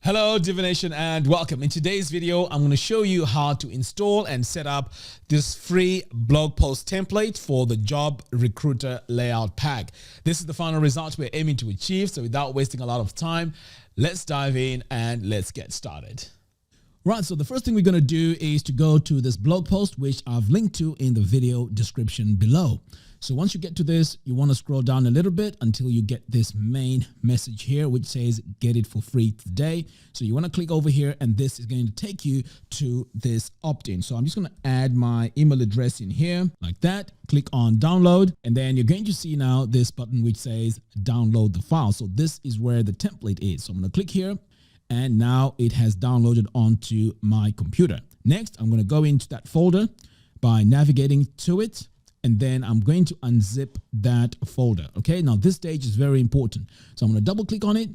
Hello Divination and welcome. In today's video, I'm going to show you how to install and set up this free blog post template for the Job Recruiter Layout Pack. This is the final result we're aiming to achieve. So without wasting a lot of time, let's dive in and let's get started. Right, so the first thing we're going to do is to go to this blog post, which I've linked to in the video description below. So once you get to this, you want to scroll down a little bit until you get this main message here, which says get it for free today. So you want to click over here and this is going to take you to this opt-in. So I'm just going to add my email address in here like that. Click on download and then you're going to see now this button which says download the file. So this is where the template is. So I'm going to click here and now it has downloaded onto my computer. Next, I'm going to go into that folder by navigating to it. And then I'm going to unzip that folder. Okay, now this stage is very important. So I'm going to double click on it.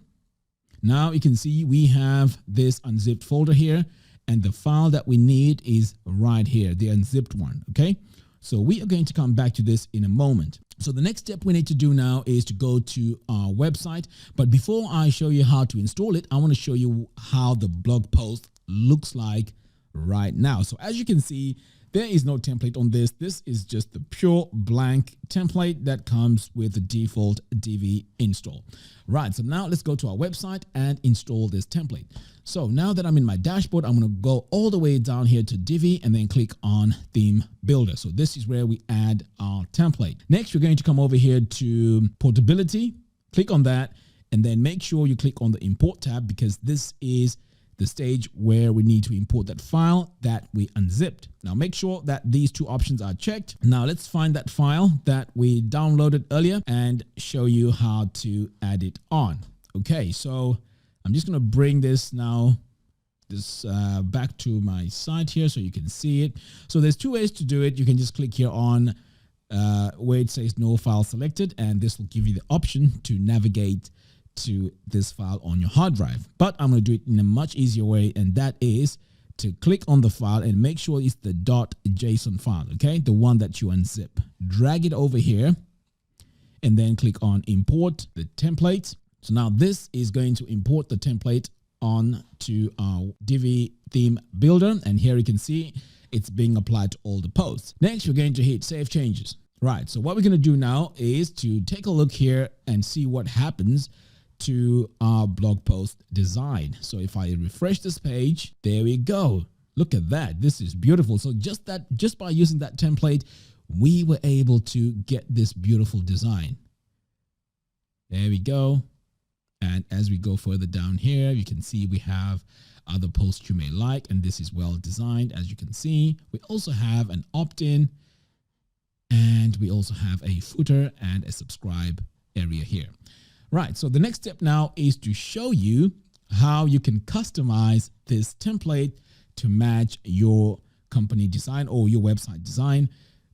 Now you can see we have this unzipped folder here and the file that we need is right here, the unzipped one. Okay, so we are going to come back to this in a moment. So the next step we need to do now is to go to our website. But before I show you how to install it, I want to show you how the blog post looks like right now. So as you can see, there is no template on this. This is just the pure blank template that comes with the default Divi install. Right, so now let's go to our website and install this template. So now that I'm in my dashboard, I'm going to go all the way down here to Divi and then click on Theme Builder. So this is where we add our template. Next, we're going to come over here to Portability, click on that, and then make sure you click on the Import tab because this is the stage where we need to import that file that we unzipped. Now make sure that these two options are checked. Now let's find that file that we downloaded earlier and show you how to add it on. Okay, so I'm just going to bring this now back to my site here so you can see it. So there's two ways to do it. You can just click here on where it says no file selected and this will give you the option to navigate to this file on your hard drive. But I'm going to do it in a much easier way, and that is to click on the file and make sure it's the .json file, okay? The one that you unzip. Drag it over here and then click on import the template. So now this is going to import the template onto our Divi theme builder, and here you can see it's being applied to all the posts. Next, we're going to hit save changes. Right, so what we're going to do now is to take a look here and see what happens to our blog post design. So if I refresh this page, there we go. Look at that. This is beautiful. So just by using that template, we were able to get this beautiful design. There we go. And as we go further down here, you can see we have other posts you may like, and this is well designed. As you can see, we also have an opt-in and we also have a footer and a subscribe area here. Right, so the next step now is to show you how you can customize this template to match your company design or your website design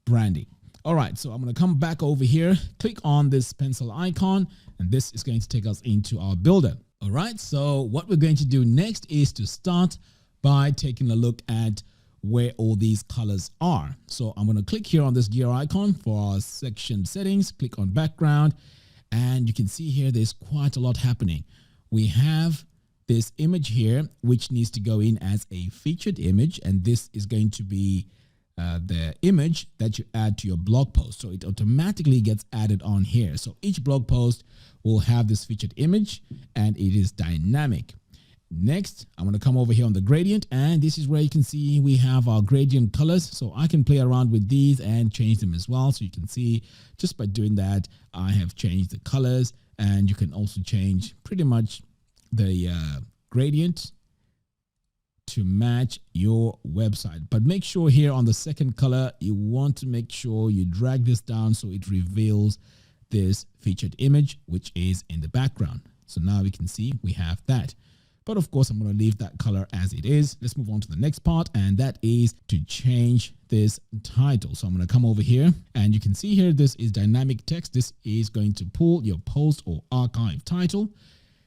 branding. All right, so I'm going to come back over here, click on this pencil icon, and this is going to take us into our builder. All right, so what we're going to do next is to start by taking a look at where all these colors are. So I'm going to click here on this gear icon for our section settings, click on background. And you can see here, there's quite a lot happening. We have this image here, which needs to go in as a featured image. And this is going to be the image that you add to your blog post. So it automatically gets added on here. So each blog post will have this featured image and it is dynamic. Next, I'm going to come over here on the gradient, and this is where you can see we have our gradient colors. So I can play around with these and change them as well. So you can see just by doing that, I have changed the colors, and you can also change pretty much the gradient to match your website. But make sure here on the second color, you want to make sure you drag this down so it reveals this featured image, which is in the background. So now we can see we have that. But of course, I'm going to leave that color as it is. Let's move on to the next part, and that is to change this title. So I'm going to come over here, and you can see here, this is dynamic text. This is going to pull your post or archive title.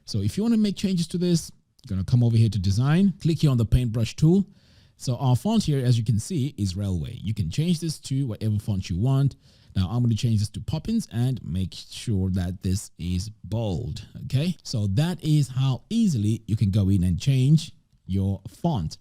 So if you want to make changes to this, you're going to come over here to design, click here on the paintbrush tool. So our font here, as you can see, is Railway. You can change this to whatever font you want. Now I'm going to change this to Poppins and make sure that this is bold. Okay, so that is how easily you can go in and change your font.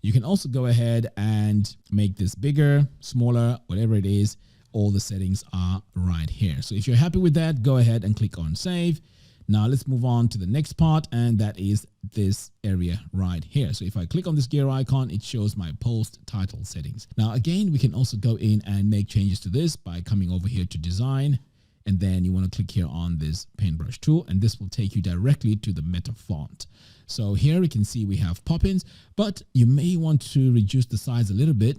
You can also go ahead and make this bigger, smaller, whatever it is. All the settings are right here. So if you're happy with that, go ahead and click on save. Now let's move on to the next part, and that is this area right here. So if I click on this gear icon, it shows my post title settings. Now again, we can also go in and make changes to this by coming over here to design, and then you want to click here on this paintbrush tool, and this will take you directly to the meta font. So here we can see we have Poppins, but you may want to reduce the size a little bit.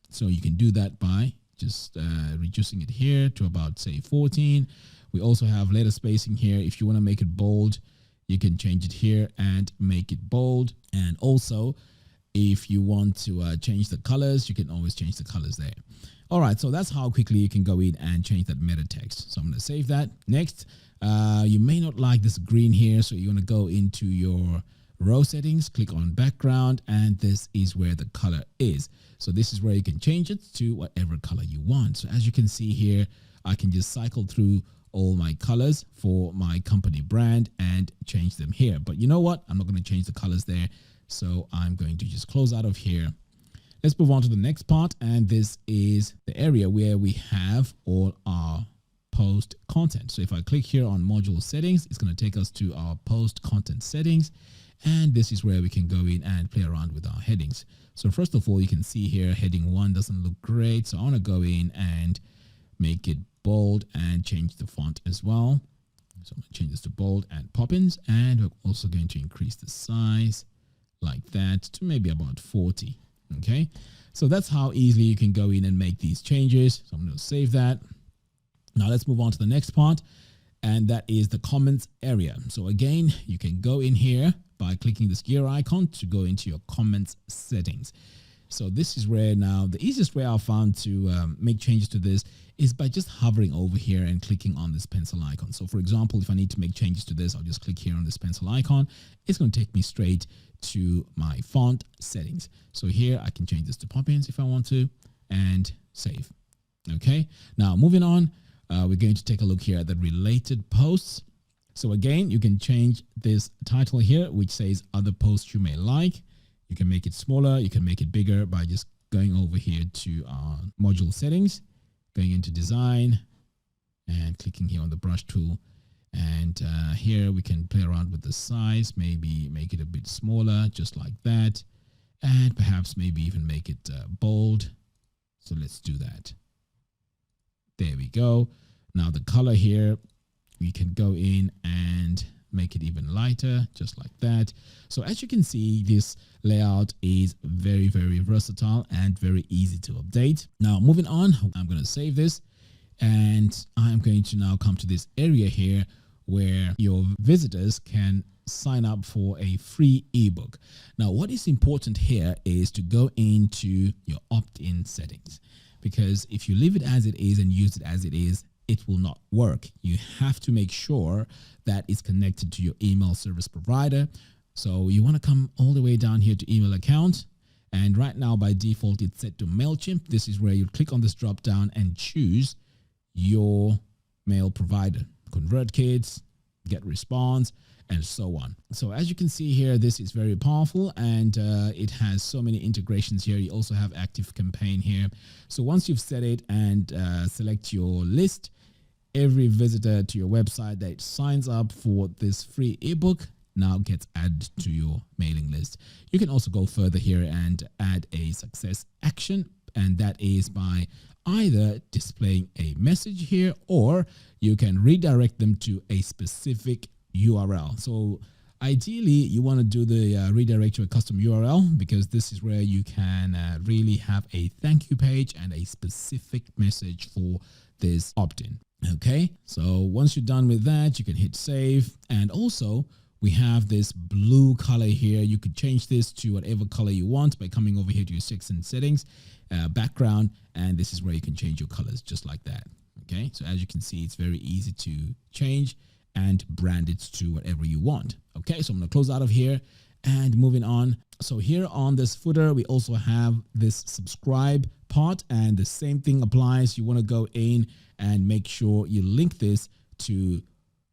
So you can do that by just reducing it here to about say 14. We also have letter spacing here. If you want to make it bold, you can change it here and make it bold. And also, if you want to change the colors, you can always change the colors there. All right, so that's how quickly you can go in and change that meta text. So I'm going to save that. Next, you may not like this green here, so you want to go into your row settings, click on background, and this is where the color is. So this is where you can change it to whatever color you want. So as you can see here, I can just cycle through all my colors for my company brand and change them here. But you know what? I'm not going to change the colors there. So I'm going to just close out of here. Let's move on to the next part. And this is the area where we have all our post content. So if I click here on module settings, it's going to take us to our post content settings. And this is where we can go in and play around with our headings. So first of all, you can see here heading 1 doesn't look great. So I want to go in and make it bold and change the font as well. So I'm going to change this to bold and Poppins, and we're also going to increase the size like that to maybe about 40. Okay, so that's how easily you can go in and make these changes. So I'm going to save that. Now let's move on to the next part, and that is the comments area. So again, you can go in here by clicking this gear icon to go into your comments settings. So this is where now the easiest way I found to make changes to this is by just hovering over here and clicking on this pencil icon. So for example, if I need to make changes to this, I'll just click here on this pencil icon. It's going to take me straight to my font settings. So here I can change this to Poppins if I want to, and save. Okay, now moving on, we're going to take a look here at the related posts. So again, you can change this title here, which says other posts you may like. You can make it smaller, you can make it bigger by just going over here to our module settings, going into design and clicking here on the brush tool. And here we can play around with the size, maybe make it a bit smaller, just like that. And perhaps maybe even make it bold. So let's do that. There we go. Now the color here, we can go in and make it even lighter, just like that. So as you can see, this layout is very, very versatile and very easy to update. Now moving on, I'm going to save this, and I'm going to now come to this area here where your visitors can sign up for a free ebook. Now what is important here is to go into your opt-in settings, because if you leave it as it is and use it as it is, it will not work. You have to make sure that it's connected to your email service provider. So you want to come all the way down here to email account. And right now by default, it's set to MailChimp. This is where you click on this drop down and choose your mail provider, ConvertKit, GetResponse, and so on. So as you can see here, this is very powerful, and it has so many integrations here. You also have Active Campaign here. So once you've set it and select your list, every visitor to your website that signs up for this free ebook now gets added to your mailing list. You can also go further here and add a success action, and that is by either displaying a message here, or you can redirect them to a specific URL. So ideally you want to do the redirect to a custom URL, because this is where you can really have a thank you page and a specific message for this opt-in. Okay, so once you're done with that, you can hit save. And also we have this blue color here. You could change this to whatever color you want by coming over here to your settings, background, and this is where you can change your colors just like that. Okay, so as you can see, it's very easy to change and brand it to whatever you want. Okay, so I'm going to close out of here and moving on. So here on this footer, we also have this subscribe part. And the same thing applies. You want to go in and make sure you link this to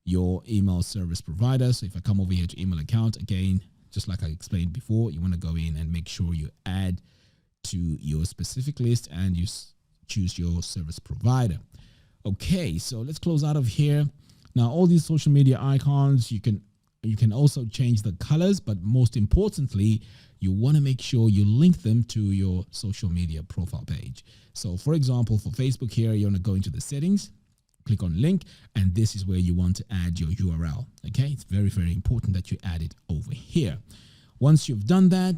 your email service provider. So if I come over here to email account, again, just like I explained before, you want to go in and make sure you add to your specific list and you choose your service provider. Okay, so let's close out of here. Now, all these social media icons, you can also change the colors, but most importantly, you want to make sure you link them to your social media profile page. So for example, for Facebook here, you want to go into the settings, click on link, and this is where you want to add your URL. Okay, it's very, very important that you add it over here. Once you've done that,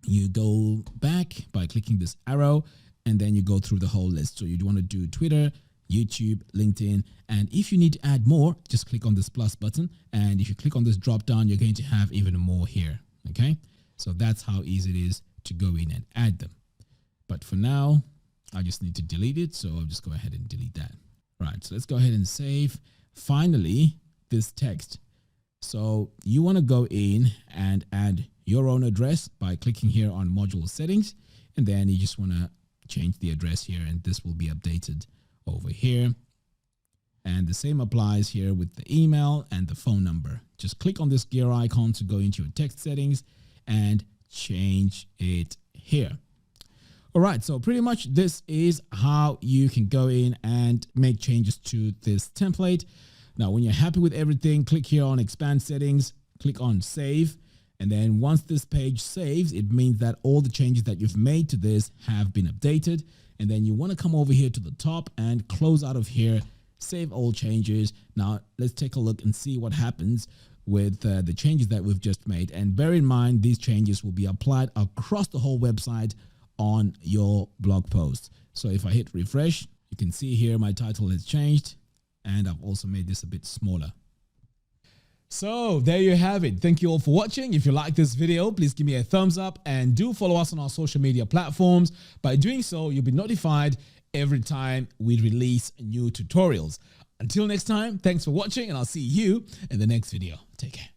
you go back by clicking this arrow, and then you go through the whole list. So you want to do Twitter, YouTube, LinkedIn, and if you need to add more, just click on this plus button, and if you click on this drop down, you're going to have even more here. Okay, so that's how easy it is to go in and add them. But for now, I just need to delete it, so I'll just go ahead and delete that. Right, so let's go ahead and save. Finally, this text. So you want to go in and add your own address by clicking here on module settings, and then you just want to change the address here, and this will be updated over here. And the same applies here with the email and the phone number. Just click on this gear icon to go into your text settings and change it here. All right, so pretty much this is how you can go in and make changes to this template. Now, when you're happy with everything, click here on expand settings, click on save. And then once this page saves, it means that all the changes that you've made to this have been updated. And then you want to come over here to the top and close out of here, save all changes. Now, let's take a look and see what happens with the changes that we've just made. And bear in mind, these changes will be applied across the whole website on your blog post. So if I hit refresh, you can see here my title has changed, and I've also made this a bit smaller. So there you have it. Thank you all for watching. If you like this video, please give me a thumbs up and do follow us on our social media platforms. By doing so, you'll be notified every time we release new tutorials. Until next time, thanks for watching, and I'll see you in the next video. Take care.